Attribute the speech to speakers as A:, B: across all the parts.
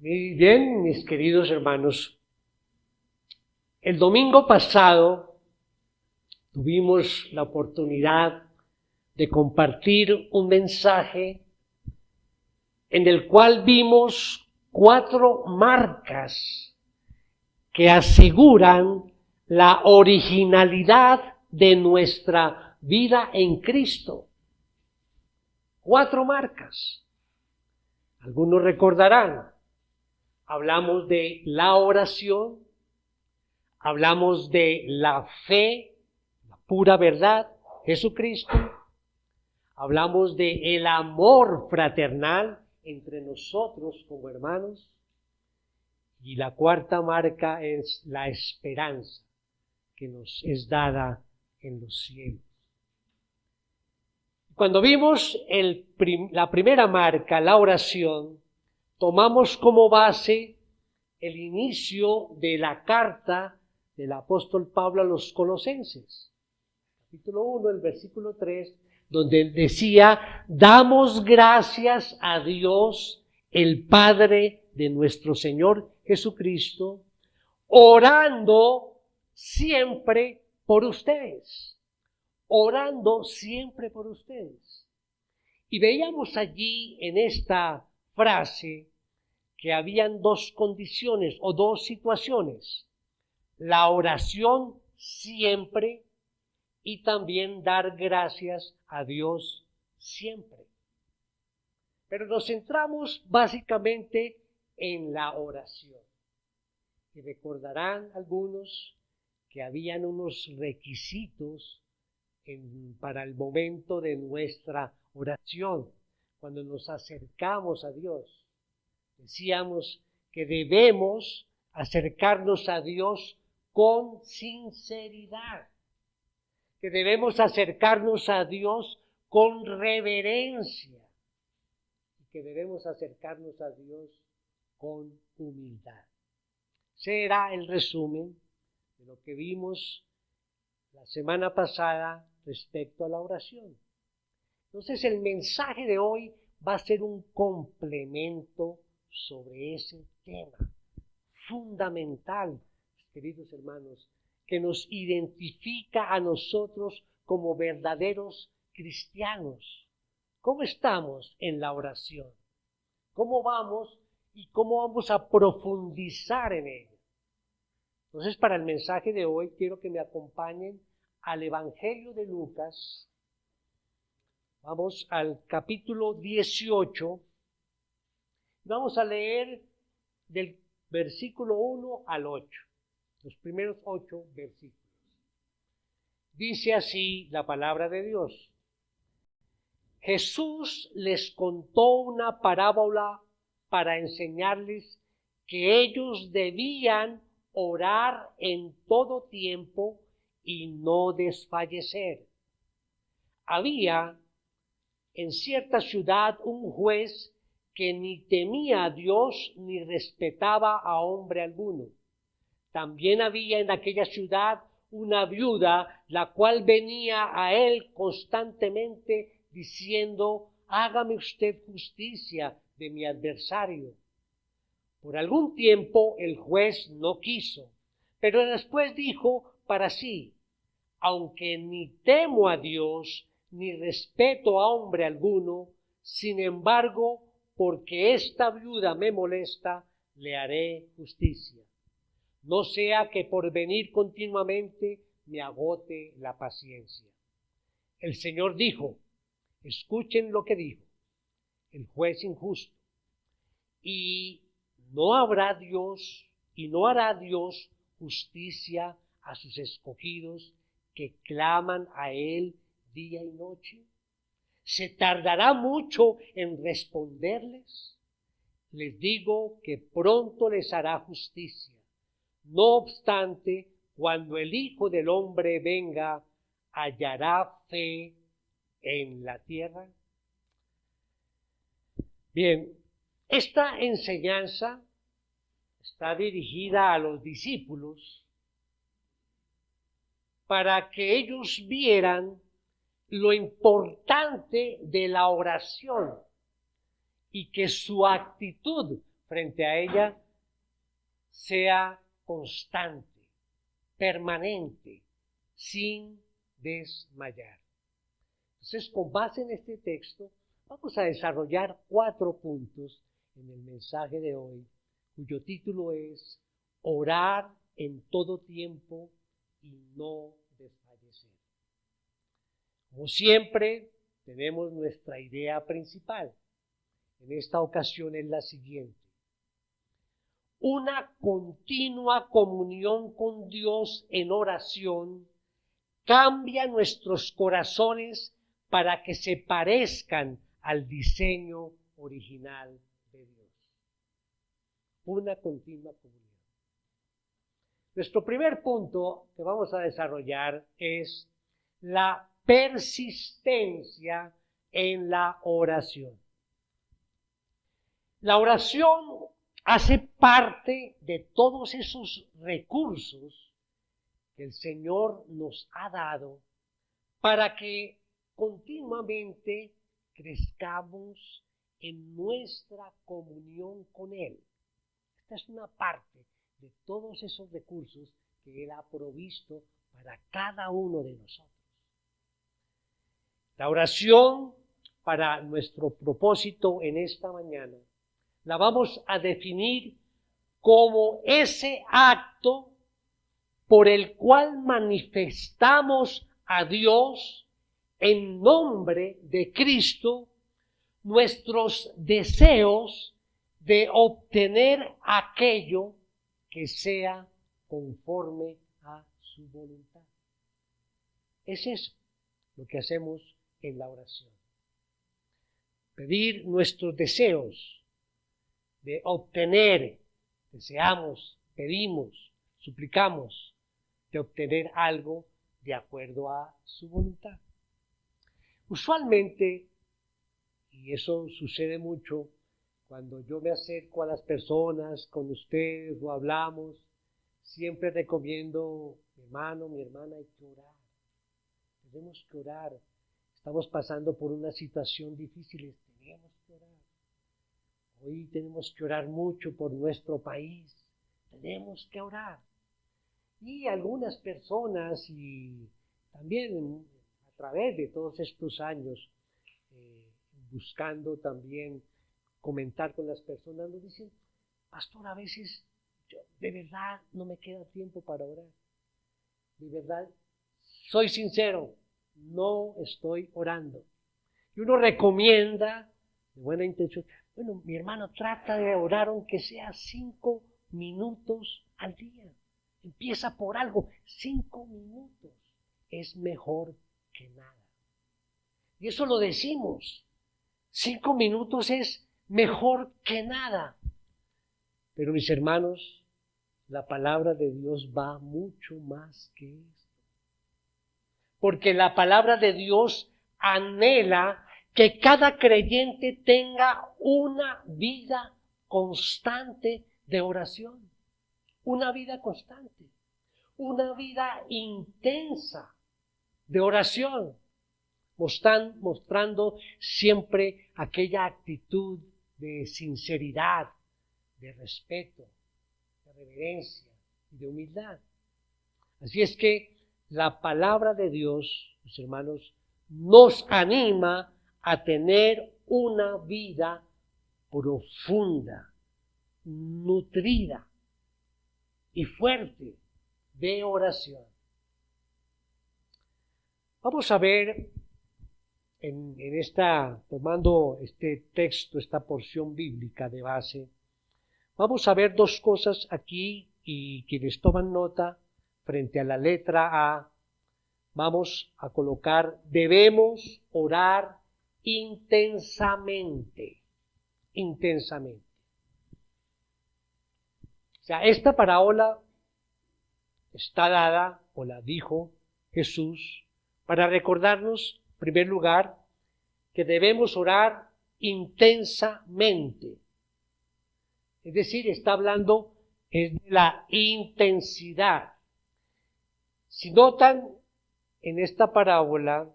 A: Muy bien, mis queridos hermanos. El domingo pasado tuvimos la oportunidad de compartir un mensaje en el cual vimos 4 marcas que aseguran la originalidad de nuestra vida en Cristo. 4 marcas. Algunos recordarán. Hablamos de la oración, hablamos de la fe, la pura verdad, Jesucristo. Hablamos de el amor fraternal entre nosotros como hermanos. Y la 4ª marca es la esperanza que nos es dada en los cielos. Cuando vimos la primera marca, la oración, tomamos como base el inicio de la carta del apóstol Pablo a los Colosenses, capítulo 1, el versículo 3, donde él decía: damos gracias a Dios, el Padre de nuestro Señor Jesucristo, orando siempre por ustedes, orando siempre por ustedes. Y veíamos allí en esta frase que habían 2 condiciones o 2 situaciones: la oración siempre y también dar gracias a Dios siempre. Pero nos centramos básicamente en la oración. Y recordarán algunos que habían unos requisitos para el momento de nuestra oración, cuando nos acercamos a Dios. Decíamos que debemos acercarnos a Dios con sinceridad, que debemos acercarnos a Dios con reverencia y que debemos acercarnos a Dios con humildad. Ese era el resumen de lo que vimos la semana pasada respecto a la oración. Entonces el mensaje de hoy va a ser un complemento sobre ese tema fundamental, queridos hermanos, que nos identifica a nosotros como verdaderos cristianos. ¿Cómo estamos en la oración? ¿Cómo vamos y cómo vamos a profundizar en ella? Entonces, para el mensaje de hoy quiero que me acompañen al Evangelio de Lucas. Vamos al capítulo 18. Vamos a leer del versículo 1 al 8, los primeros 8 versículos. Dice así la palabra de Dios: Jesús les contó una parábola para enseñarles que ellos debían orar en todo tiempo y no desfallecer. Había en cierta ciudad un juez que ni temía a Dios ni respetaba a hombre alguno. También había en aquella ciudad una viuda, la cual venía a él constantemente diciendo: hágame usted justicia de mi adversario. Por algún tiempo el juez no quiso, pero después dijo para sí: aunque ni temo a Dios ni respeto a hombre alguno, sin embargo, porque esta viuda me molesta, le haré justicia. No sea que por venir continuamente me agote la paciencia. El Señor dijo: escuchen lo que dijo el juez injusto. Y no hará Dios justicia a sus escogidos que claman a Él día y noche. ¿Se tardará mucho en responderles? Les digo que pronto les hará justicia. No obstante, cuando el Hijo del Hombre venga, ¿hallará fe en la tierra? Bien, esta enseñanza está dirigida a los discípulos para que ellos vieran lo importante de la oración y que su actitud frente a ella sea constante, permanente, sin desmayar. Entonces, con base en este texto, vamos a desarrollar 4 puntos en el mensaje de hoy, cuyo título es Orar en todo tiempo y no desfallecer. Como siempre, tenemos nuestra idea principal. En esta ocasión es la siguiente: una continua comunión con Dios en oración cambia nuestros corazones para que se parezcan al diseño original de Dios. Una continua comunión. Nuestro primer punto que vamos a desarrollar es la persistencia en la oración. La oración hace parte de todos esos recursos que el Señor nos ha dado para que continuamente crezcamos en nuestra comunión con Él. Esta es una parte de todos esos recursos que Él ha provisto para cada uno de nosotros. La oración, para nuestro propósito en esta mañana, la vamos a definir como ese acto por el cual manifestamos a Dios en nombre de Cristo nuestros deseos de obtener aquello que sea conforme a su voluntad. Es eso lo que hacemos en la oración. Pedir nuestros deseos de obtener, deseamos, pedimos, suplicamos, de obtener algo de acuerdo a su voluntad. Usualmente, y eso sucede mucho, cuando yo me acerco a las personas, con ustedes o hablamos, siempre recomiendo, mi hermano, mi hermana, hay que orar. Tenemos que orar. Estamos pasando por una situación difícil, tenemos que orar. Hoy tenemos que orar mucho por nuestro país, tenemos que orar. Y algunas personas, y también a través de todos estos años, buscando también comentar con las personas, nos dicen, pastor, a veces yo, de verdad no me queda tiempo para orar. De verdad, soy sincero, no estoy orando. Y uno recomienda, de buena intención, bueno, mi hermano, trata de orar aunque sea 5 minutos al día. Empieza por algo, 5 minutos es mejor que nada. Y eso lo decimos, 5 minutos es mejor que nada. Pero mis hermanos, la palabra de Dios va mucho más que esto. Porque la palabra de Dios anhela que cada creyente tenga una vida constante de oración. Una vida constante, una vida intensa de oración, mostrando siempre aquella actitud de sinceridad, de respeto, de reverencia y de humildad. Así es que la palabra de Dios, mis hermanos, nos anima a tener una vida profunda, nutrida y fuerte de oración. Vamos a ver tomando este texto, esta porción bíblica de base, vamos a ver 2 cosas aquí, y quienes toman nota, frente a la letra A, vamos a colocar, debemos orar intensamente, intensamente. O sea, esta parábola está dada, o la dijo Jesús, para recordarnos, en primer lugar, que debemos orar intensamente. Es decir, está hablando de la intensidad. Si notan, en esta parábola,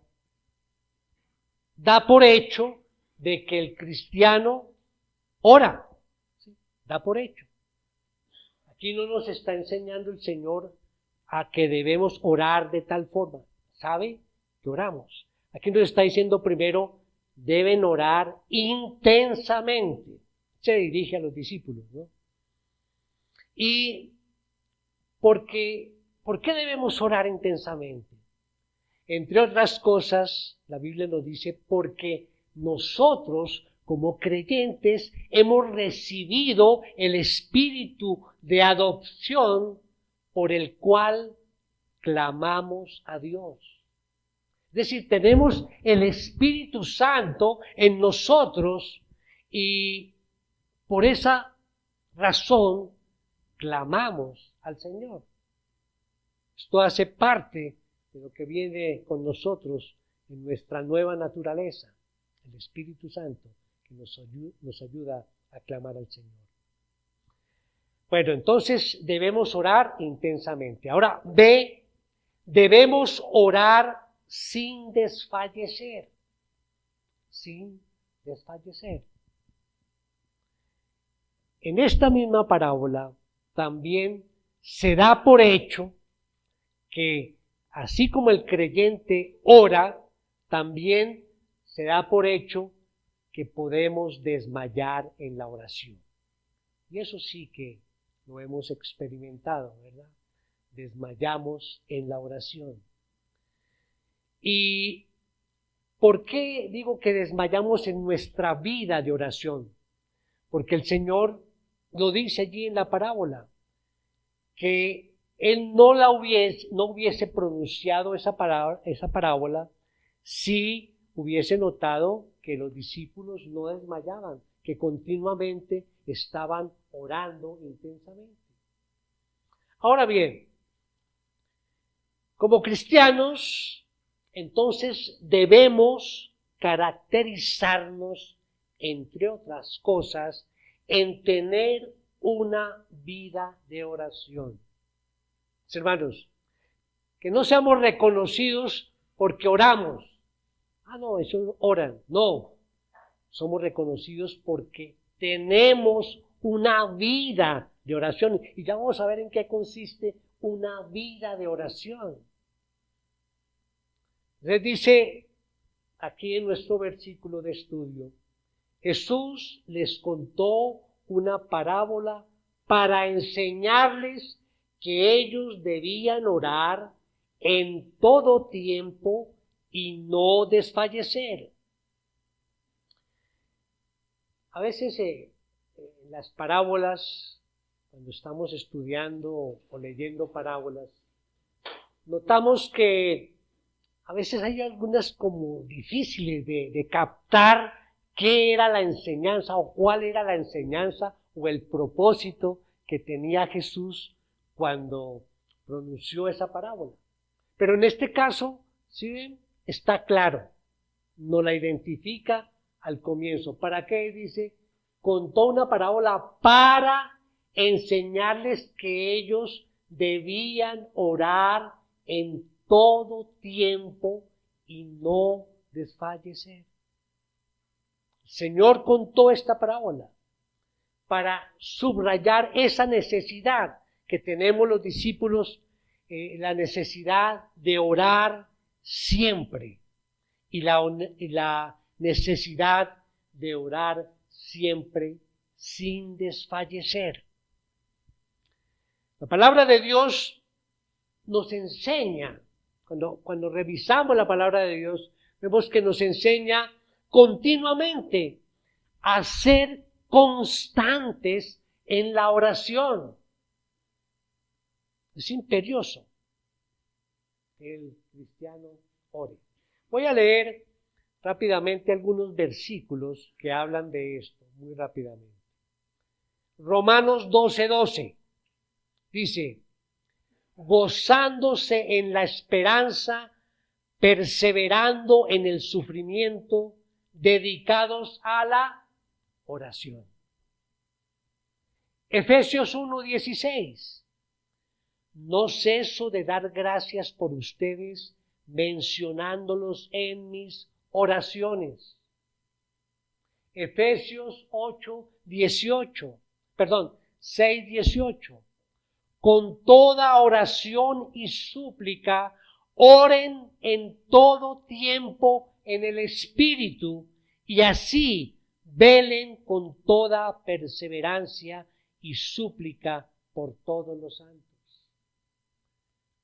A: da por hecho de que el cristiano ora. da por hecho. Aquí no nos está enseñando el Señor a que debemos orar de tal forma. ¿Sabe? Que oramos. Aquí nos está diciendo primero, deben orar intensamente. Se dirige a los discípulos, ¿no? ¿Y por qué debemos orar intensamente? Entre otras cosas, la Biblia nos dice, porque nosotros, como creyentes, hemos recibido el espíritu de adopción por el cual clamamos a Dios. Es decir, tenemos el Espíritu Santo en nosotros y por esa razón clamamos al Señor. Esto hace parte de lo que viene con nosotros en nuestra nueva naturaleza, el Espíritu Santo, que nos ayuda a clamar al Señor. Bueno, entonces debemos orar intensamente. Ahora, B, debemos orar sin desfallecer. Sin desfallecer. En esta misma parábola también se da por hecho que así como el creyente ora, también se da por hecho que podemos desmayar en la oración. Y eso sí que lo hemos experimentado, ¿verdad? Desmayamos en la oración. ¿Y por qué digo que desmayamos en nuestra vida de oración? Porque el Señor lo dice allí en la parábola, que Él no hubiese pronunciado esa parábola si hubiese notado que los discípulos no desmayaban, que continuamente estaban orando intensamente. Ahora bien, como cristianos, entonces debemos caracterizarnos, entre otras cosas, en tener una vida de oración. Hermanos, que no seamos reconocidos porque oramos. No, eso oran. No, somos reconocidos porque tenemos una vida de oración. Y ya vamos a ver en qué consiste una vida de oración. Les dice aquí en nuestro versículo de estudio, Jesús les contó una parábola para enseñarles que ellos debían orar en todo tiempo y no desfallecer. A veces en las parábolas, cuando estamos estudiando o leyendo parábolas, notamos que a veces hay algunas como difíciles de captar qué era la enseñanza o cuál era la enseñanza o el propósito que tenía Jesús cuando pronunció esa parábola. Pero en este caso, ¿sí ven? Está claro, nos la identifica al comienzo. ¿Para qué? Dice, contó una parábola para enseñarles que ellos debían orar en todo tiempo y no desfallecer. El Señor contó esta parábola para subrayar esa necesidad que tenemos los discípulos, la necesidad de orar siempre y la necesidad de orar siempre sin desfallecer. La palabra de Dios nos enseña, cuando revisamos la palabra de Dios, vemos que nos enseña continuamente a ser constantes en la oración. Es imperioso que el cristiano ore. Voy a leer rápidamente algunos versículos que hablan de esto, muy rápidamente. Romanos 12:12 dice, gozándose en la esperanza, perseverando en el sufrimiento, dedicados a la oración. Efesios 1:16, no ceso de dar gracias por ustedes, mencionándolos en mis oraciones. Efesios 8:18, 6:18. Con toda oración y súplica, oren en todo tiempo en el Espíritu, y así velen con toda perseverancia y súplica por todos los santos.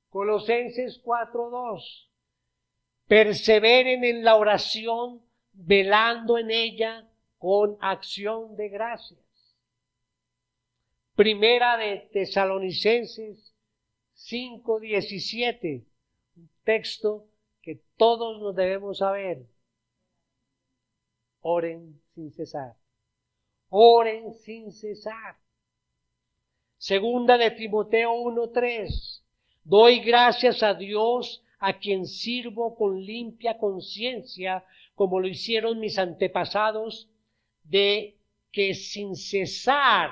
A: Colosenses 4:2. Perseveren en la oración, velando en ella con acción de gracias. Primera de Tesalonicenses 5:17, un texto que todos nos debemos saber. Oren sin cesar. Oren sin cesar. Segunda de Timoteo 1:3. Doy gracias a Dios, a quien sirvo con limpia conciencia, como lo hicieron mis antepasados, de que sin cesar,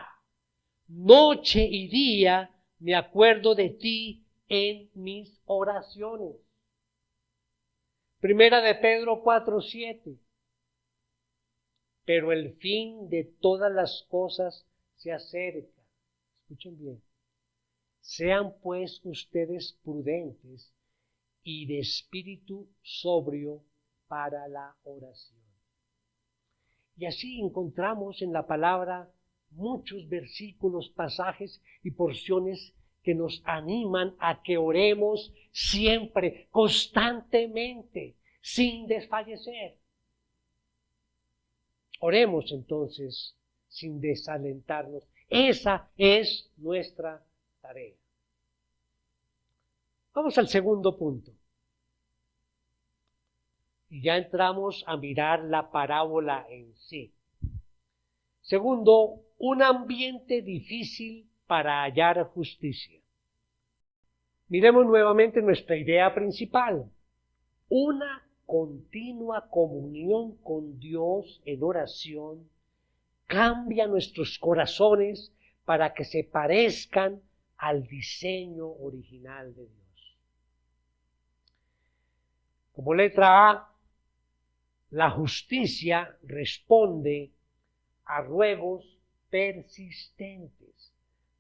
A: noche y día, me acuerdo de ti en mis oraciones. Primera de Pedro 4:7. Pero el fin de todas las cosas se acerca. Escuchen bien. Sean pues ustedes prudentes y de espíritu sobrio para la oración. Y así encontramos en la palabra muchos versículos, pasajes y porciones que nos animan a que oremos siempre, constantemente, sin desfallecer. Oremos entonces sin desalentarnos. Esa es nuestra tarea. Vamos al segundo punto. Y ya entramos a mirar la parábola en sí. Segundo, un ambiente difícil para hallar justicia. Miremos nuevamente nuestra idea principal. Una continua comunión con Dios en oración cambia nuestros corazones para que se parezcan al diseño original de Dios. Como letra A, la justicia responde a ruegos persistentes.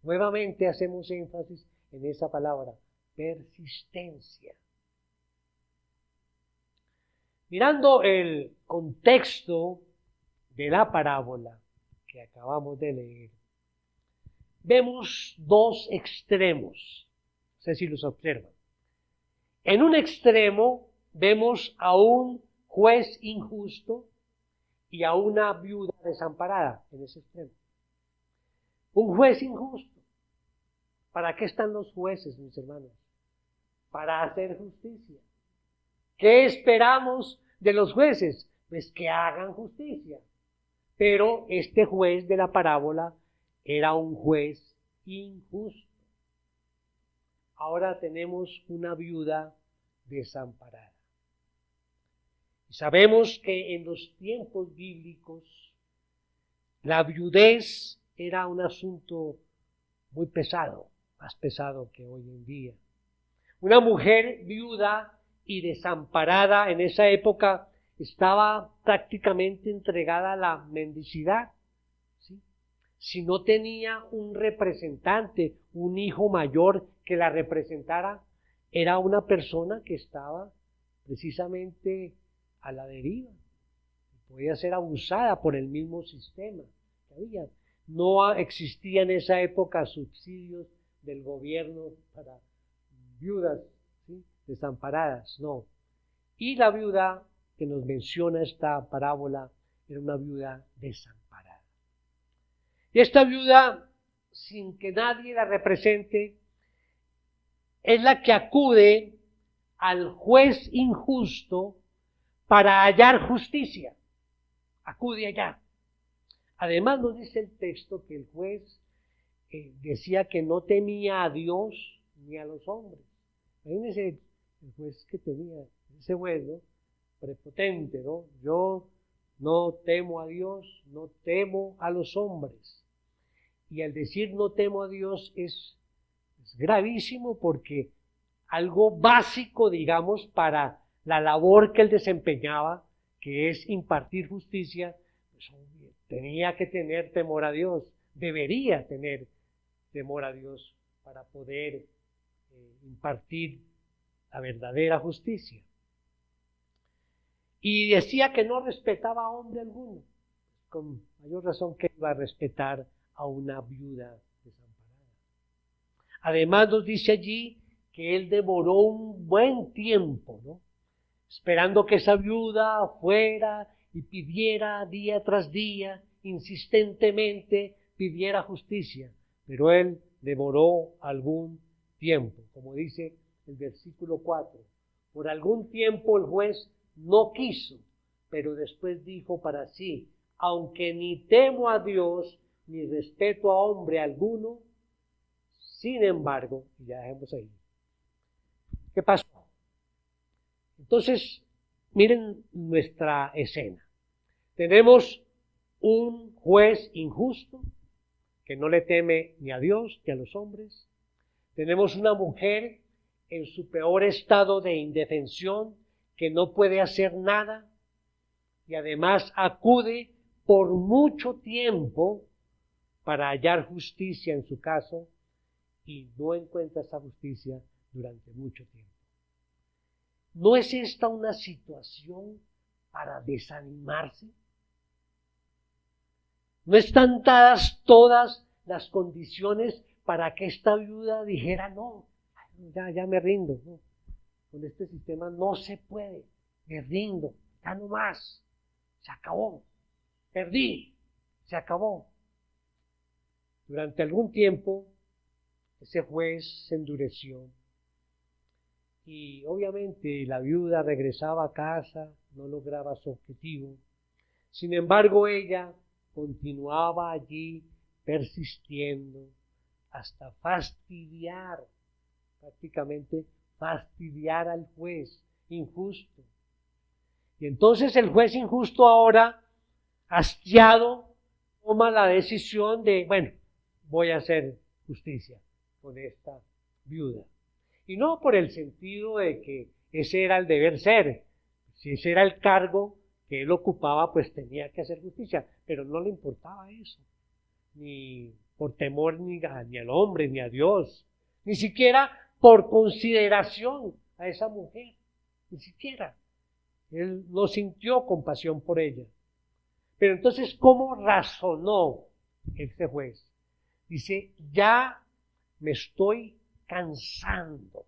A: Nuevamente hacemos énfasis en esa palabra, persistencia. Mirando el contexto de la parábola que acabamos de leer, vemos dos extremos. No sé si los observan. En un extremo vemos a un juez injusto y a una viuda desamparada, en ese extremo. Un juez injusto. ¿Para qué están los jueces, mis hermanos? Para hacer justicia. ¿Qué esperamos de los jueces? Pues que hagan justicia. Pero este juez de la parábola era un juez injusto. Ahora tenemos una viuda desamparada. Y sabemos que en los tiempos bíblicos la viudez era un asunto muy pesado, más pesado que hoy en día. Una mujer viuda y desamparada en esa época estaba prácticamente entregada a la mendicidad, ¿sí? Si no tenía un representante, un hijo mayor que la representara, era una persona que estaba precisamente a la deriva. Podía ser abusada por el mismo sistema que había. No existía en esa época subsidios del gobierno para viudas, ¿sí?, desamparadas, no. Y la viuda que nos menciona esta parábola era una viuda desamparada. Y esta viuda, sin que nadie la represente, es la que acude al juez injusto para hallar justicia. Acude allá. Además nos dice el texto que el juez decía que no temía a Dios ni a los hombres. Imagínense el juez que tenía, ese juez, ¿no?, prepotente, ¿no? Yo no temo a Dios, no temo a los hombres. Y al decir no temo a Dios es gravísimo, porque algo básico, digamos, para la labor que él desempeñaba, que es impartir justicia, pues, tenía que tener temor a Dios. debería tener temor a Dios para poder impartir la verdadera justicia. Y decía que no respetaba a hombre alguno. Con mayor razón que iba a respetar a una viuda desamparada. Además nos dice allí que él demoró un buen tiempo, ¿no?, esperando que esa viuda fuera y pidiera día tras día, insistentemente pidiera justicia, pero él demoró algún tiempo, como dice el versículo 4. Por algún tiempo el juez no quiso, pero después dijo para sí: aunque ni temo a Dios, ni respeto a hombre alguno, sin embargo, y ya dejemos ahí. ¿Qué pasó? Entonces, miren nuestra escena. Tenemos un juez injusto, que no le teme ni a Dios ni a los hombres. Tenemos una mujer en su peor estado de indefensión, que no puede hacer nada, y además acude por mucho tiempo para hallar justicia en su caso, y no encuentra esa justicia durante mucho tiempo. ¿No es esta una situación para desanimarse? ¿No están dadas todas las condiciones para que esta viuda dijera: no, ya me rindo, ¿no? Con este sistema no se puede, me rindo, ya no más, se acabó, perdí, se acabó? Durante algún tiempo ese juez se endureció y obviamente la viuda regresaba a casa, no lograba su objetivo. Sin embargo, ella continuaba allí persistiendo hasta prácticamente fastidiar al juez injusto. Y entonces el juez injusto, ahora hastiado, toma la decisión de: bueno, voy a hacer justicia con esta viuda. Y no por el sentido de que ese era el deber ser. Si ese era el cargo que él ocupaba, pues tenía que hacer justicia, pero no le importaba eso, ni por temor ni al hombre, ni a Dios, ni siquiera por consideración a esa mujer, ni siquiera. Él no sintió compasión por ella. Pero entonces, ¿cómo razonó este juez? Dice: ya me estoy cansando,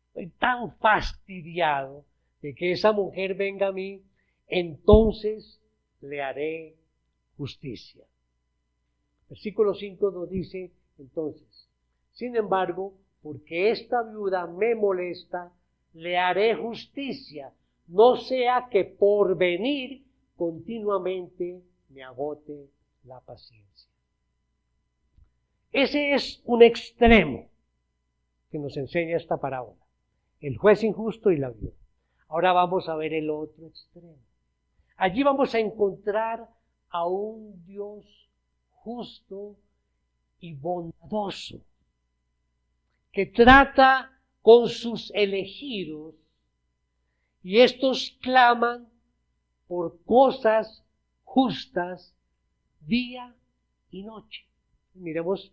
A: estoy tan fastidiado de que esa mujer venga a mí, entonces le haré justicia. Versículo 5 nos dice entonces: sin embargo, porque esta viuda me molesta, le haré justicia, no sea que por venir continuamente me agote la paciencia. Ese es un extremo que nos enseña esta parábola: el juez injusto y la viuda. Ahora vamos a ver el otro extremo. Allí vamos a encontrar a un Dios justo y bondadoso, que trata con sus elegidos, y estos claman por cosas justas día y noche. Miremos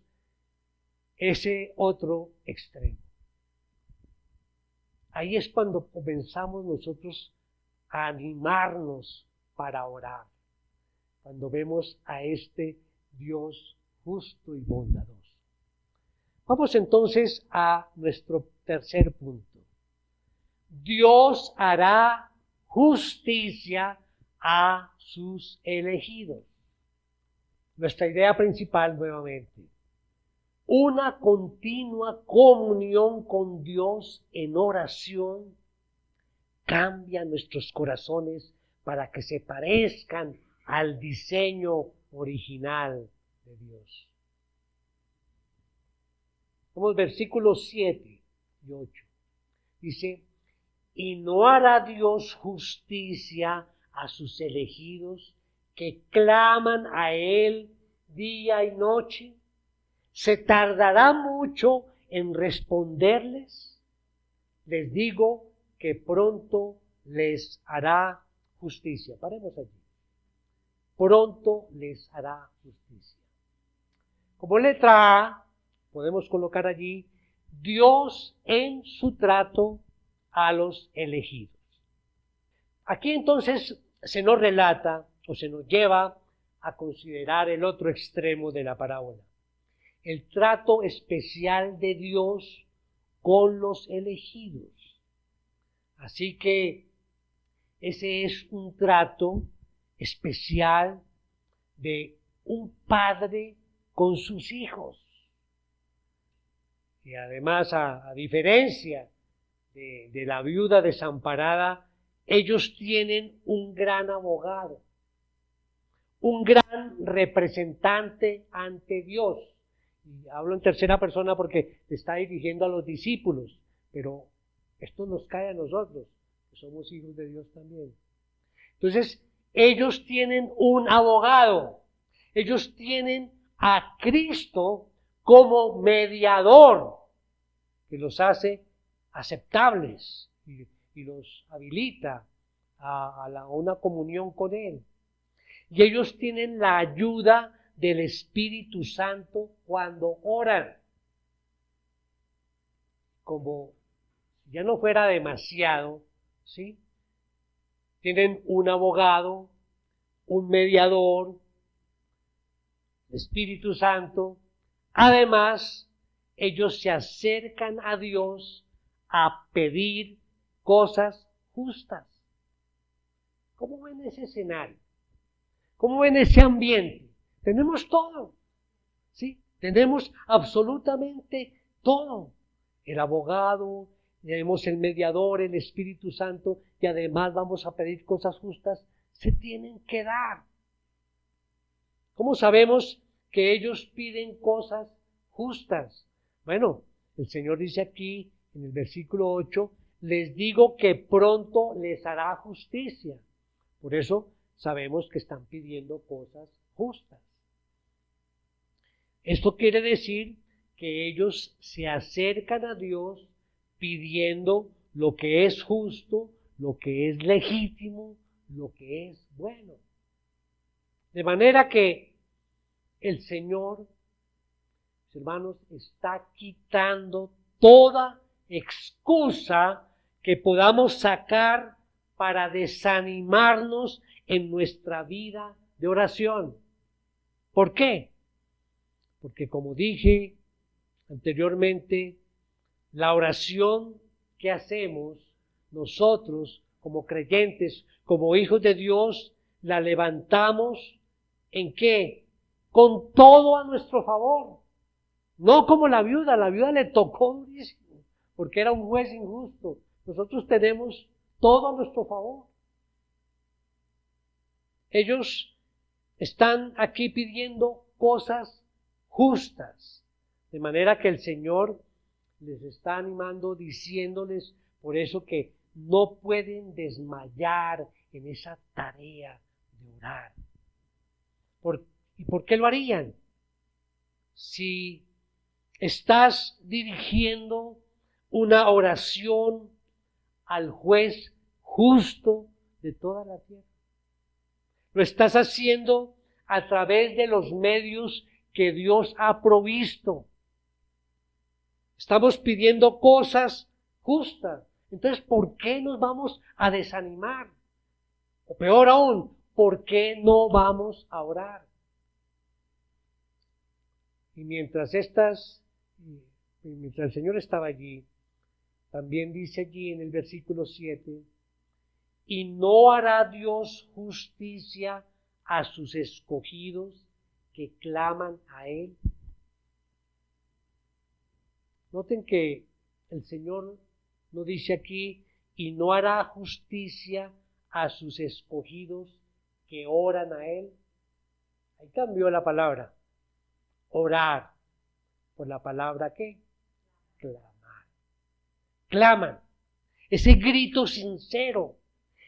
A: ese otro extremo. Ahí es cuando comenzamos nosotros a animarnos para orar, cuando vemos a este Dios justo y bondadoso. Vamos entonces a nuestro tercer punto. Dios hará justicia a sus elegidos. Nuestra idea principal nuevamente: una continua comunión con Dios en oración cambia nuestros corazones para que se parezcan al diseño original de Dios. Vamos, versículos 7 y 8. Dice: y no hará Dios justicia a sus elegidos que claman a Él día y noche. ¿Se tardará mucho en responderles? Les digo que pronto les hará justicia. Paremos allí. Pronto les hará justicia. Como letra A, podemos colocar allí Dios en su trato a los elegidos. Aquí entonces se nos relata o se nos lleva a considerar el otro extremo de la parábola, el trato especial de Dios con los elegidos. Así que ese es un trato especial de un padre con sus hijos. Y además, a diferencia de la viuda desamparada, ellos tienen un gran abogado, un gran representante ante Dios. Y hablo en tercera persona porque está dirigiendo a los discípulos, pero esto nos cae a nosotros, que somos hijos de Dios también. Entonces, ellos tienen un abogado, ellos tienen a Cristo como mediador, que los hace aceptables y los habilita a una comunión con Él. Y ellos tienen la ayuda del Espíritu Santo cuando oran. Como si ya no fuera demasiado, ¿sí? Tienen un abogado, un mediador, el Espíritu Santo. Además, ellos se acercan a Dios a pedir cosas justas. ¿Cómo ven ese escenario? ¿Cómo ven ese ambiente? Tenemos todo, ¿sí? Tenemos absolutamente todo. El abogado, tenemos el mediador, el Espíritu Santo, y además vamos a pedir cosas justas. Se tienen que dar. ¿Cómo sabemos que ellos piden cosas justas? Bueno, el Señor dice aquí en el versículo 8, les digo que pronto les hará justicia. Por eso sabemos que están pidiendo cosas justas. Esto quiere decir que ellos se acercan a Dios pidiendo lo que es justo, lo que es legítimo, lo que es bueno. De manera que el Señor, hermanos, está quitando toda excusa que podamos sacar para desanimarnos en nuestra vida de oración. ¿Por qué? Porque como dije anteriormente, la oración que hacemos nosotros como creyentes, como hijos de Dios, la levantamos ¿en qué? Con todo a nuestro favor. No como la viuda le tocó durísimo, porque era un juez injusto. Nosotros tenemos todo a nuestro favor. Ellos están aquí pidiendo cosas justas, de manera que el Señor les está animando, diciéndoles por eso que no pueden desmayar en esa tarea de orar. ¿Y por qué lo harían? Si estás dirigiendo una oración al juez justo de toda la tierra. Lo estás haciendo a través de los medios que Dios ha provisto. Estamos pidiendo cosas justas. Entonces, ¿por qué nos vamos a desanimar? O peor aún, ¿por qué no vamos a orar? Y mientras el Señor estaba allí, también dice allí en el versículo 7, y no hará Dios justicia a sus escogidos que claman a Él. Noten que el Señor nos dice aquí, y no hará justicia a sus escogidos que oran a Él. Ahí cambió la palabra, orar, por la palabra ¿qué? Clamar. Claman, ese grito sincero,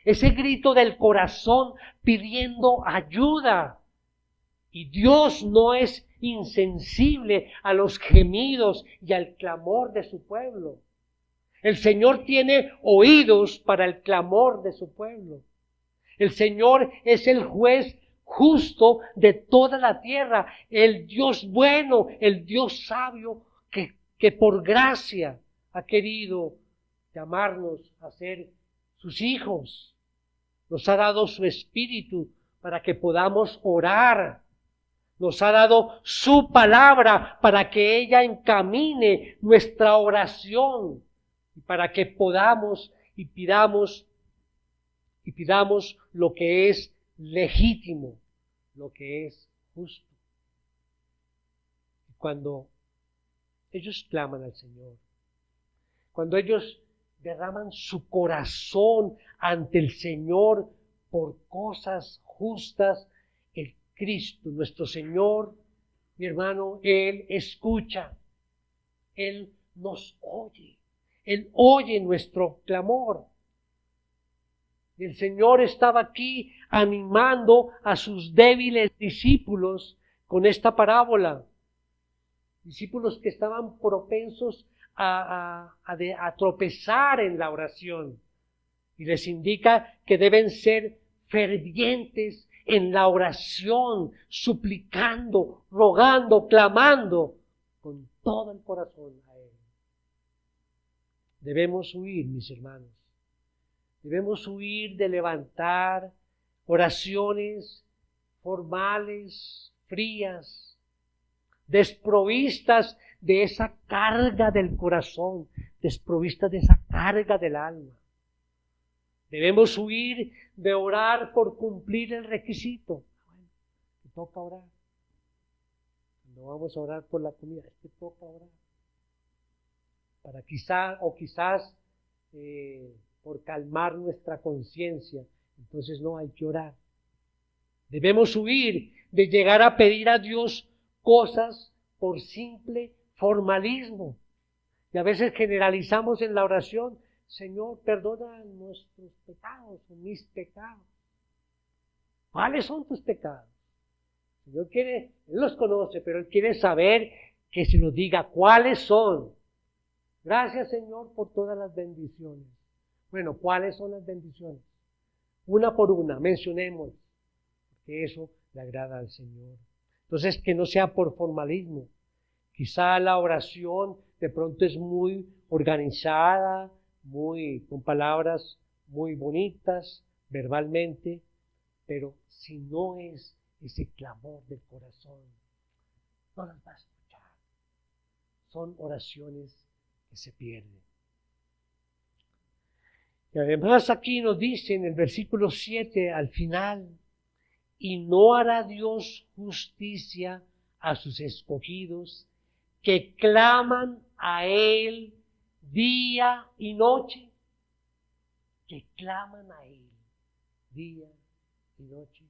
A: ese grito del corazón pidiendo ayuda. Y Dios no es insensible a los gemidos y al clamor de su pueblo. El Señor tiene oídos para el clamor de su pueblo. El Señor es el juez justo de toda la tierra, el Dios bueno, el Dios sabio, que por gracia ha querido llamarnos a ser sus hijos. Nos ha dado su Espíritu para que podamos orar. Nos ha dado su palabra para que ella encamine nuestra oración y para que podamos y pidamos lo que es legítimo, lo que es justo. Cuando ellos claman al Señor, cuando ellos derraman su corazón ante el Señor por cosas justas, el Cristo, nuestro Señor, mi hermano, Él escucha, Él nos oye, Él oye nuestro clamor. El Señor estaba aquí animando a sus débiles discípulos con esta parábola. Discípulos que estaban propensos a tropezar en la oración. Y les indica que deben ser fervientes en la oración, suplicando, rogando, clamando con todo el corazón a Él. Debemos huir, mis hermanos. Debemos huir de levantar oraciones formales, frías, desprovistas de esa carga del corazón, desprovistas de esa carga del alma. Debemos huir de orar por cumplir el requisito. Bueno, te toca orar. No vamos a orar por la comida, te toca orar. Para quizás por calmar nuestra conciencia, entonces no hay que orar. Debemos huir de llegar a pedir a Dios cosas por simple formalismo. Y a veces generalizamos en la oración: Señor, perdona nuestros pecados o mis pecados. ¿Cuáles son tus pecados? El Señor Él los conoce, pero Él quiere saber que se nos diga cuáles son. Gracias, Señor, por todas las bendiciones. Bueno, ¿cuáles son las bendiciones? Una por una, mencionemos, porque eso le agrada al Señor. Entonces, que no sea por formalismo. Quizá la oración de pronto es muy organizada, con palabras muy bonitas, verbalmente, pero si no es ese clamor del corazón, no las va a escuchar. Son oraciones que se pierden. Y además aquí nos dice en el versículo 7 al final: y no hará Dios justicia a sus escogidos que claman a Él día y noche. Que claman a Él día y noche.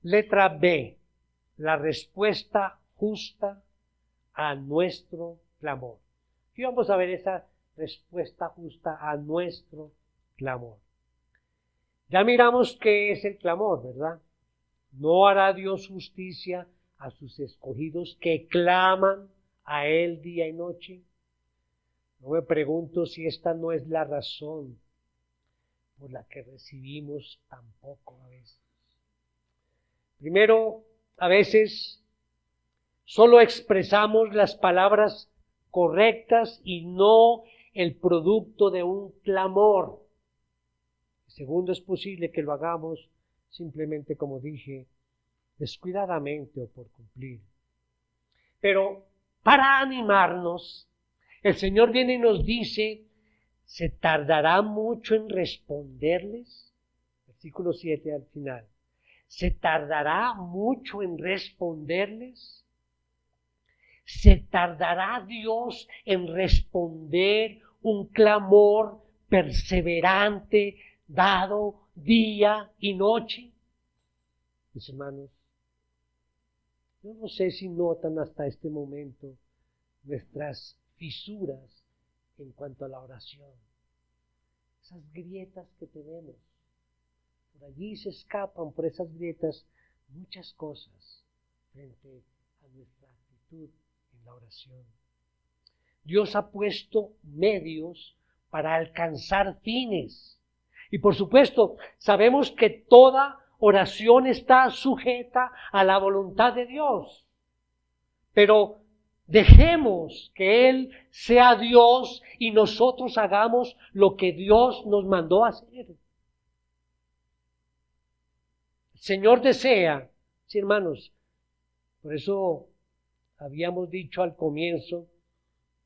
A: Letra B, la respuesta justa a nuestro clamor. Aquí vamos a ver esa respuesta justa a nuestro clamor. Ya miramos qué es el clamor, ¿verdad? No hará Dios justicia a sus escogidos que claman a Él día y noche. No me pregunto si esta no es la razón por la que recibimos tan poco a veces. Primero, a veces solo expresamos las palabras correctas y no el producto de un clamor. Segundo, es posible que lo hagamos simplemente, como dije, descuidadamente o por cumplir. Pero para animarnos, el Señor viene y nos dice: ¿se tardará mucho en responderles? Versículo 7 al final. ¿Se tardará mucho en responderles? ¿Se tardará Dios en responder un clamor perseverante, dado día y noche? Mis hermanos, yo no sé si notan hasta este momento nuestras fisuras en cuanto a la oración. Esas grietas que tenemos. Por allí se escapan, por esas grietas, muchas cosas frente a nuestra actitud en la oración. Dios ha puesto medios para alcanzar fines. Y por supuesto, sabemos que toda oración está sujeta a la voluntad de Dios. Pero dejemos que Él sea Dios y nosotros hagamos lo que Dios nos mandó hacer. El Señor desea, sí, hermanos, por eso habíamos dicho al comienzo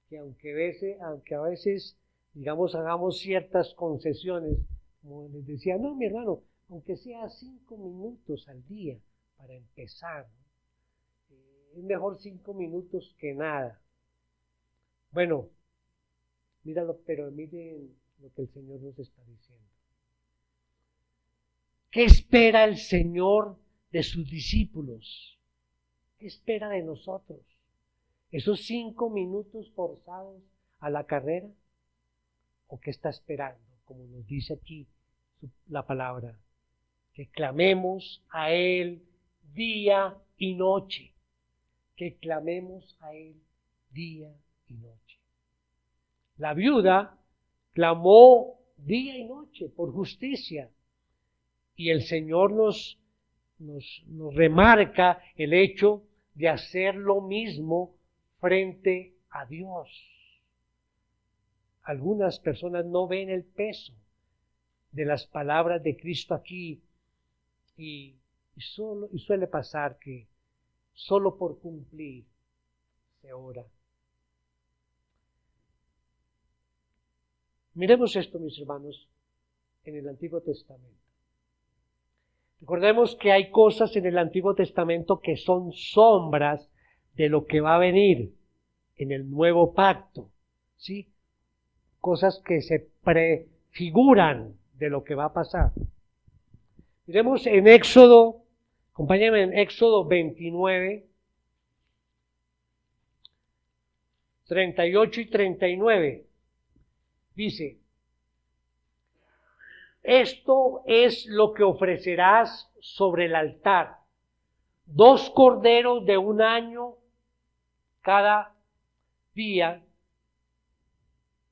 A: que aunque a veces, digamos, hagamos ciertas concesiones, como les decía, no, mi hermano, aunque sea 5 minutos al día para empezar, es mejor 5 minutos que nada. Bueno, míralo, pero miren lo que el Señor nos está diciendo. ¿Qué espera el Señor de sus discípulos? ¿Qué espera de nosotros? ¿Esos 5 minutos forzados a la carrera? ¿O qué está esperando? Como nos dice aquí la palabra, que clamemos a Él día y noche. Que clamemos a Él día y noche. La viuda clamó día y noche por justicia. Y el Señor nos remarca el hecho de hacer lo mismo frente a Dios. Algunas personas no ven el peso de las palabras de Cristo aquí y suele pasar que solo por cumplir se ora. Miremos esto, mis hermanos, en el Antiguo Testamento. Recordemos que hay cosas en el Antiguo Testamento que son sombras de lo que va a venir en el Nuevo Pacto, ¿sí? Cosas que se prefiguran de lo que va a pasar. Miremos en Éxodo, acompáñenme en Éxodo 29, 38 y 39. Dice, esto es lo que ofrecerás sobre el altar: 2 corderos de 1 año cada día,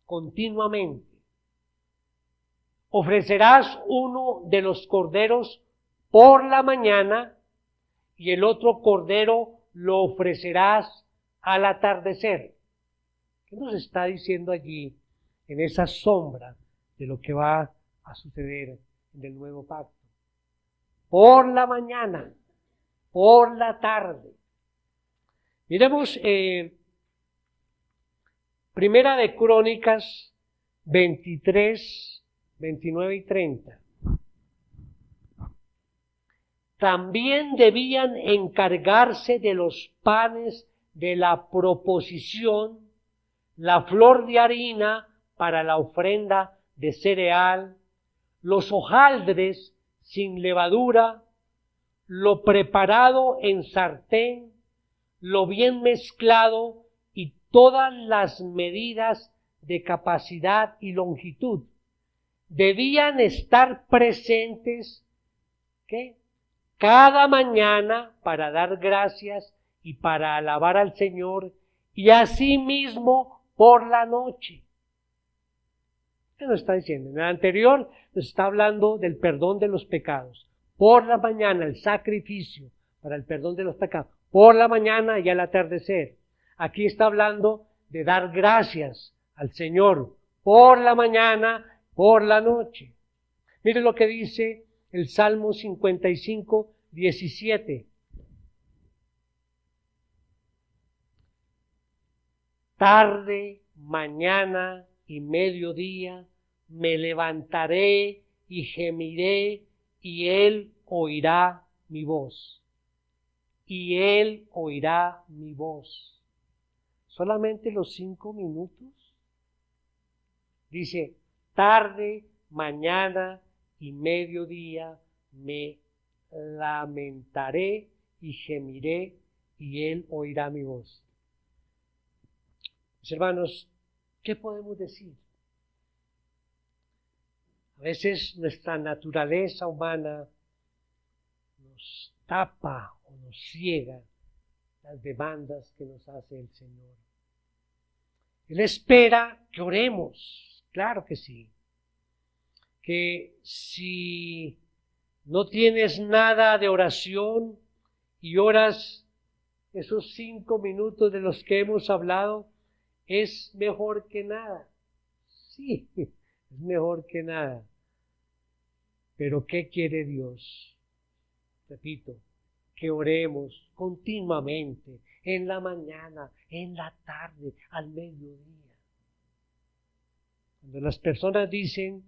A: continuamente. Ofrecerás uno de los corderos por la mañana y el otro cordero lo ofrecerás al atardecer. ¿Qué nos está diciendo allí en esa sombra de lo que va a suceder en el nuevo pacto? Por la mañana, por la tarde. Miremos Primera de Crónicas 23, 29 y 30. También debían encargarse de los panes de la proposición, la flor de harina para la ofrenda de cereal, los hojaldres sin levadura, lo preparado en sartén, lo bien mezclado y todas las medidas de capacidad y longitud. Debían estar presentes, ¿qué? Cada mañana para dar gracias y para alabar al Señor, y asimismo por la noche. ¿Qué nos está diciendo? En el anterior nos está hablando del perdón de los pecados. Por la mañana el sacrificio para el perdón de los pecados. Por la mañana y al atardecer. Aquí está hablando de dar gracias al Señor por la mañana, por la noche. Mire lo que dice el Salmo 55, 17. Tarde, mañana y mediodía me levantaré y gemiré, y Él oirá mi voz. Y Él oirá mi voz. ¿Solamente los 5 minutos? Dice, tarde, mañana y mediodía me lamentaré y gemiré, y Él oirá mi voz. Mis hermanos, ¿qué podemos decir? A veces nuestra naturaleza humana nos tapa o nos ciega las demandas que nos hace el Señor. Él espera que oremos, claro que sí. que si no tienes nada de oración y oras esos 5 minutos de los que hemos hablado, es mejor que nada. Sí, es mejor que nada. Pero ¿qué quiere Dios? Repito, que oremos continuamente, en la mañana, en la tarde, al mediodía. Cuando las personas dicen,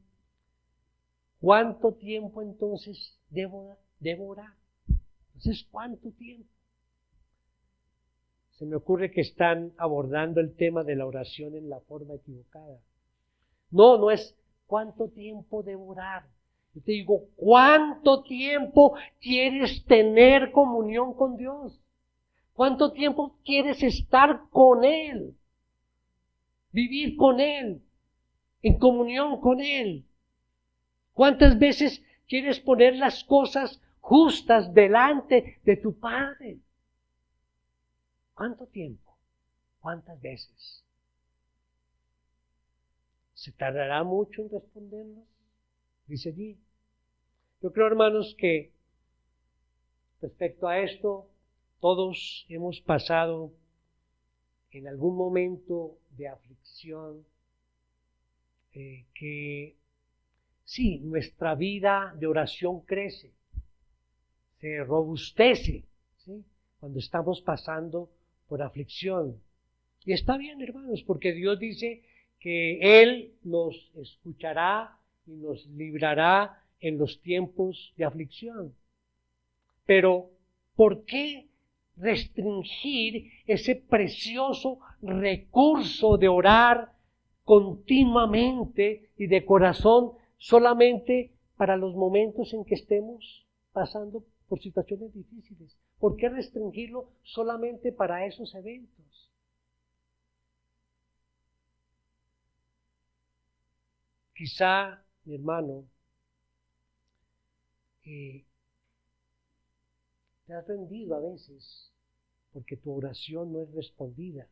A: ¿cuánto tiempo entonces debo orar? Entonces, ¿cuánto tiempo? Se me ocurre que están abordando el tema de la oración en la forma equivocada. No es cuánto tiempo debo orar. Yo te digo, ¿cuánto tiempo quieres tener comunión con Dios? ¿Cuánto tiempo quieres estar con Él? Vivir con Él, en comunión con Él. ¿Cuántas veces quieres poner las cosas justas delante de tu Padre? ¿Cuánto tiempo? ¿Cuántas veces? ¿Se tardará mucho en respondernos? Dice allí. Yo creo, hermanos, que respecto a esto, todos hemos pasado en algún momento de aflicción, que sí, nuestra vida de oración crece, se robustece, ¿sí? Cuando estamos pasando por aflicción. Y está bien, hermanos, porque Dios dice que Él nos escuchará y nos librará en los tiempos de aflicción. Pero, ¿por qué restringir ese precioso recurso de orar continuamente y de corazón solamente para los momentos en que estemos pasando por situaciones difíciles? ¿Por qué restringirlo solamente para esos eventos? Quizá, mi hermano, te has rendido a veces porque tu oración no es respondida,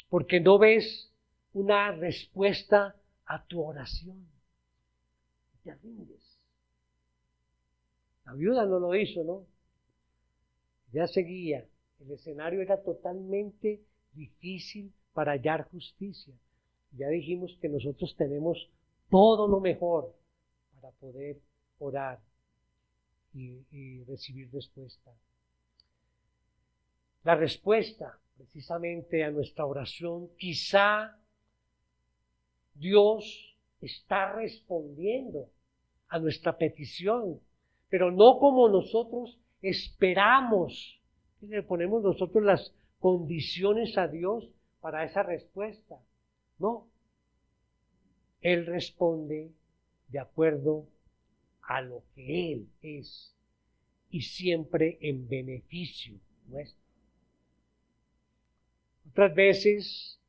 A: porque no ves una respuesta a tu oración. Te rindes. La viuda no lo hizo, ¿no? Ya seguía. El escenario era totalmente difícil para hallar justicia. Ya dijimos que nosotros tenemos todo lo mejor para poder orar y recibir respuesta. La respuesta precisamente a nuestra oración, quizá Dios está respondiendo a nuestra petición, pero no como nosotros esperamos. Y le ponemos nosotros las condiciones a Dios para esa respuesta. No. Él responde de acuerdo a lo que Él es y siempre en beneficio nuestro. Otras veces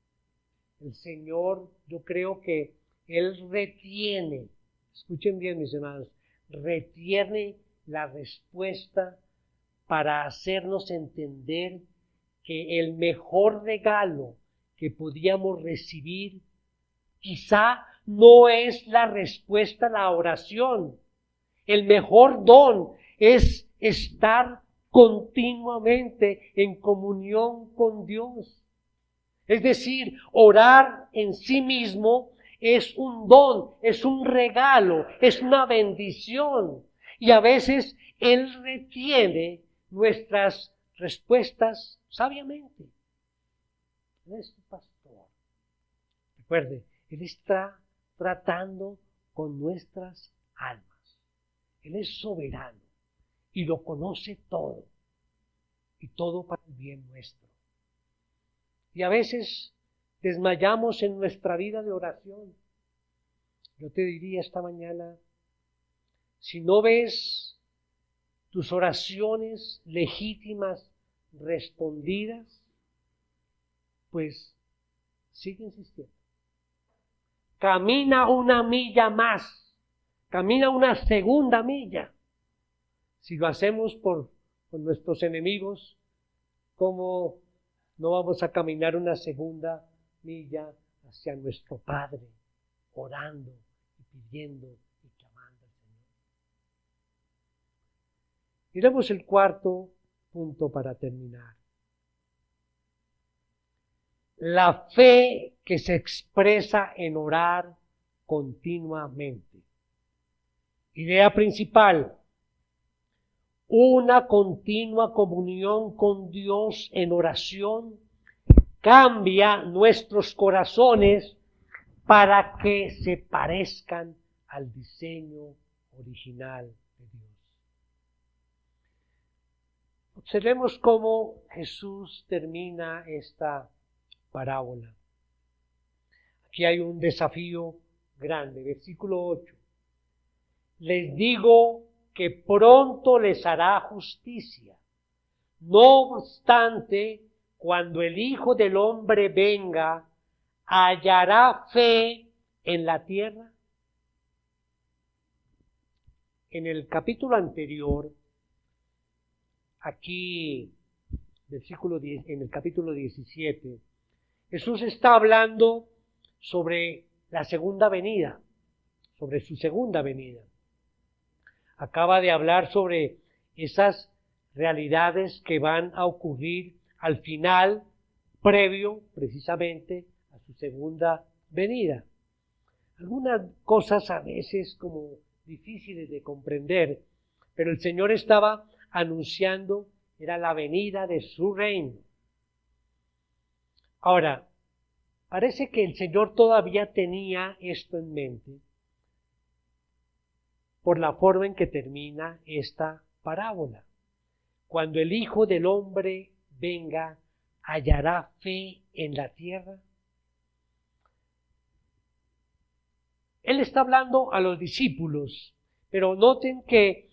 A: el Señor, yo creo que Él retiene, escuchen bien mis hermanos, retiene la respuesta para hacernos entender que el mejor regalo que podíamos recibir quizá no es la respuesta a la oración. El mejor don es estar continuamente en comunión con Dios. Es decir, orar en sí mismo es un don, es un regalo, es una bendición. Y a veces Él retiene nuestras respuestas sabiamente. Él es tu pastor. Recuerde, Él está tratando con nuestras almas. Él es soberano y lo conoce todo. Y todo para el bien nuestro. Y a veces desmayamos en nuestra vida de oración. Yo te diría esta mañana, si no ves tus oraciones legítimas respondidas, pues sigue insistiendo. Camina una milla más, camina una segunda milla. Si lo hacemos con nuestros enemigos, ¿cómo no vamos a caminar una segunda milla hacia nuestro Padre, orando pidiendo y clamando al Señor. Miremos el cuarto punto para terminar. La fe que se expresa en orar continuamente. Idea principal: una continua comunión con Dios en oración cambia nuestros corazones para que se parezcan al diseño original de Dios. Observemos cómo Jesús termina esta parábola. Aquí hay un desafío grande. Versículo 8. Les digo que pronto les hará justicia. No obstante, cuando el Hijo del Hombre venga, ¿hallará fe en la tierra? En el capítulo anterior, aquí, en el capítulo 17, Jesús está hablando sobre la segunda venida, sobre su segunda venida. Acaba de hablar sobre esas realidades que van a ocurrir al final, previo precisamente a su segunda venida. Algunas cosas a veces como difíciles de comprender, pero el Señor estaba anunciando, era la venida de su reino. Ahora, parece que el Señor todavía tenía esto en mente por la forma en que termina esta parábola. Cuando el Hijo del Hombre venga, ¿hallará fe en la tierra? Él está hablando a los discípulos, pero noten que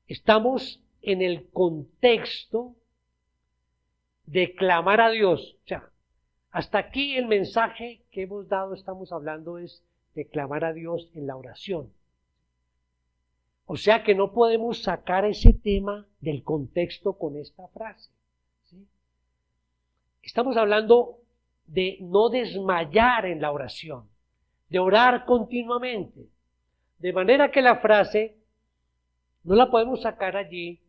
A: estamos en el contexto de clamar a Dios. O sea, hasta aquí el mensaje que hemos dado, estamos hablando es de clamar a Dios en la oración. O sea que no podemos sacar ese tema del contexto con esta frase, ¿sí? Estamos hablando de no desmayar en la oración, de orar continuamente. De manera que la frase no la podemos sacar allí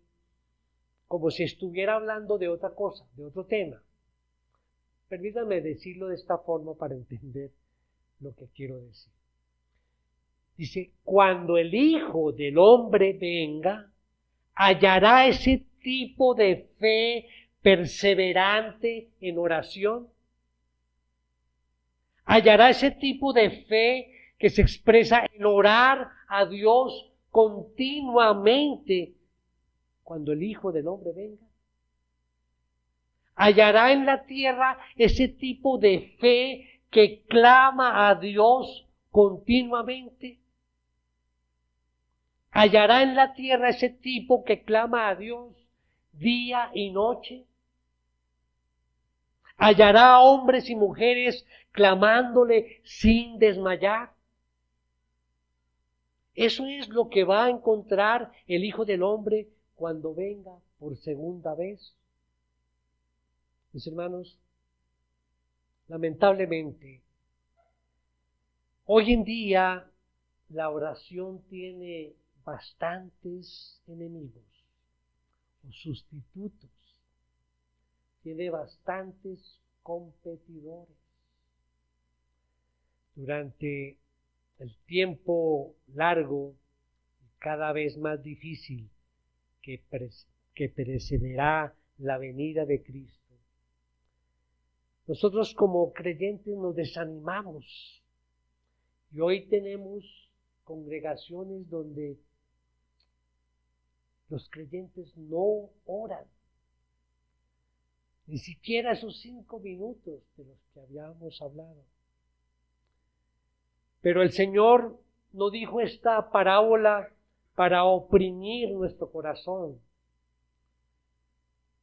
A: como si estuviera hablando de otra cosa, de otro tema. Permítanme decirlo de esta forma para entender lo que quiero decir. Dice, cuando el Hijo del Hombre venga, ¿hallará ese tipo de fe perseverante en oración? ¿Hallará ese tipo de fe que se expresa en orar a Dios continuamente cuando el Hijo del Hombre venga? ¿Hallará en la tierra ese tipo de fe que clama a Dios continuamente? ¿Hallará en la tierra ese tipo que clama a Dios día y noche? ¿Hallará hombres y mujeres clamándole sin desmayar? Eso es lo que va a encontrar el Hijo del Hombre cuando venga por segunda vez. Mis hermanos, lamentablemente, hoy en día la oración tiene bastantes enemigos o sustitutos, tiene bastantes competidores. Durante el tiempo largo y cada vez más difícil que precederá la venida de Cristo, nosotros como creyentes nos desanimamos y hoy tenemos congregaciones donde los creyentes no oran, ni siquiera esos 5 minutos de los que habíamos hablado. Pero el Señor no dijo esta parábola para oprimir nuestro corazón,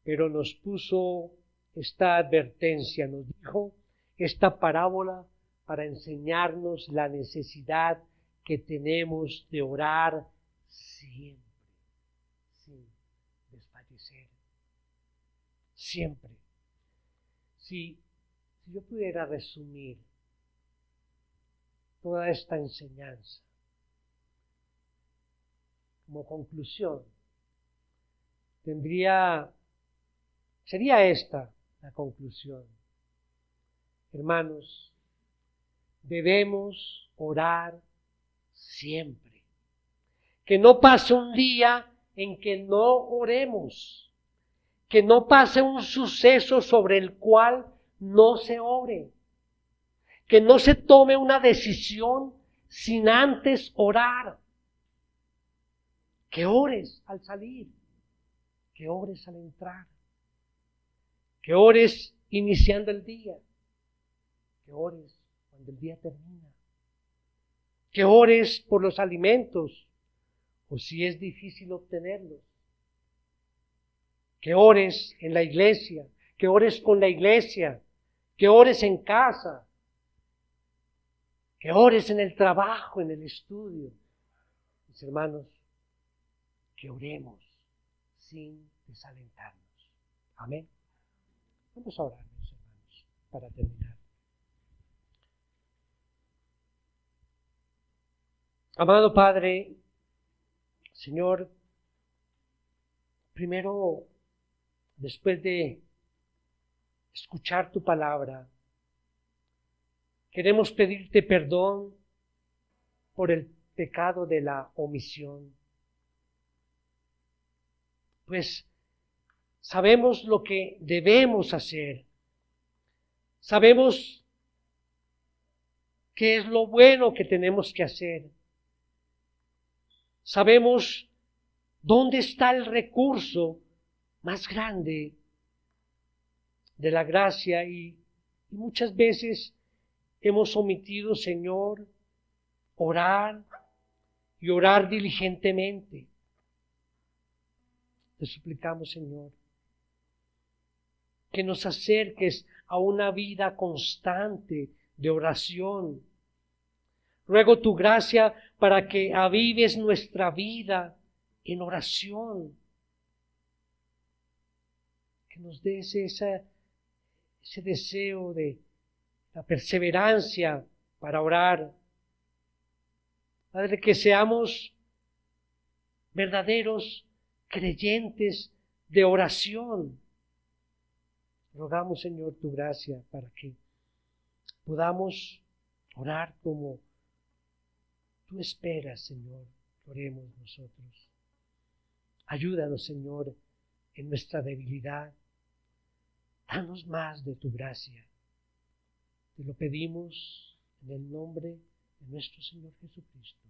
A: pero nos puso esta advertencia, nos dijo esta parábola para enseñarnos la necesidad que tenemos de orar siempre, sin desfallecer. Siempre. Si yo pudiera resumir toda esta enseñanza, como conclusión, sería esta la conclusión. Hermanos, debemos orar siempre. Que no pase un día en que no oremos. Que no pase un suceso sobre el cual no se ore. Que no se tome una decisión sin antes orar. Que ores al salir. Que ores al entrar. Que ores iniciando el día. Que ores cuando el día termina. Que ores por los alimentos o si es difícil obtenerlos. Que ores en la iglesia, que ores con la iglesia, que ores en casa, que ores en el trabajo, en el estudio. Mis hermanos, que oremos sin desalentarnos. Amén. Vamos a orar, mis hermanos, para terminar. Amado Padre, Señor, primero, después de escuchar tu palabra, queremos pedirte perdón por el pecado de la omisión. Pues sabemos lo que debemos hacer. Sabemos qué es lo bueno que tenemos que hacer. Sabemos dónde está el recurso más grande de la gracia y muchas veces hemos omitido, Señor, orar y orar diligentemente. Te suplicamos, Señor, que nos acerques a una vida constante de oración. Ruego tu gracia para que avives nuestra vida en oración. Que nos des ese deseo de la perseverancia para orar. Padre, que seamos verdaderos creyentes de oración. Rogamos, Señor, tu gracia para que podamos orar como tú esperas, Señor, que oremos nosotros. Ayúdanos, Señor, en nuestra debilidad. Danos más de tu gracia. Te lo pedimos en el nombre de nuestro Señor Jesucristo.